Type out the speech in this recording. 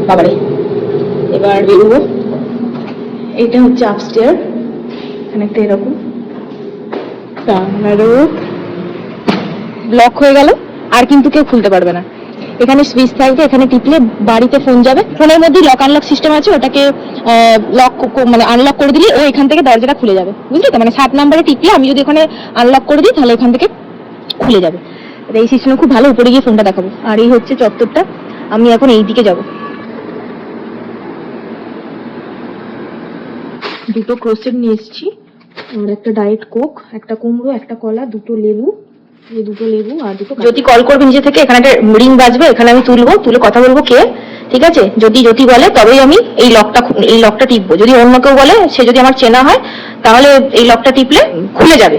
বাবারে, এবার বেরোবো। এটা হচ্ছে আপস্টেয়ার, খানিকটা এরকম। লক হয়ে গেল, আর কিন্তু কেউ খুলতে পারবে না। এখানে সুইচ থাকবে, এখানে টিপলে বাড়িতে ফোন যাবে, ফোনের মধ্যে লক আনলক সিস্টেম আছে, ওটাকে লক মানে আনলক করে দিলে ও এখান থেকে দরজাটা খুলে যাবে, বুঝলি তো? মানে 7 নম্বরে টিপলে আমি যদি ওখানে আনলক করে দিই তাহলে এখান থেকে খুলে যাবে। এই সিস্টেম খুব ভালো, উপরে গিয়ে ফোনটা দেখাবো। আর এই হচ্ছে চত্বরটা, আমি এখন এই দিকে যাব। দুটো ক্রোসেট নিয়ে এসেছি, আর একটা ডায়েট কোক, একটা কুমড়ো, একটা কলা, দুটো লেবু, এই দুটো লেবু আর দুটো। যদি কল করবে নিজে থেকে, এখানে একটা রিং বাজবে, এখানে আমি তুলবো, তুলে কথা বলবো কে, ঠিক আছে? যদি জ্যোতি বলে তবেই আমি এই লকটা টিপবো। যদি অন্য কেউ বলে, সে যদি আমার চেনা হয়, তাহলে এই লকটা টিপলে খুলে যাবে।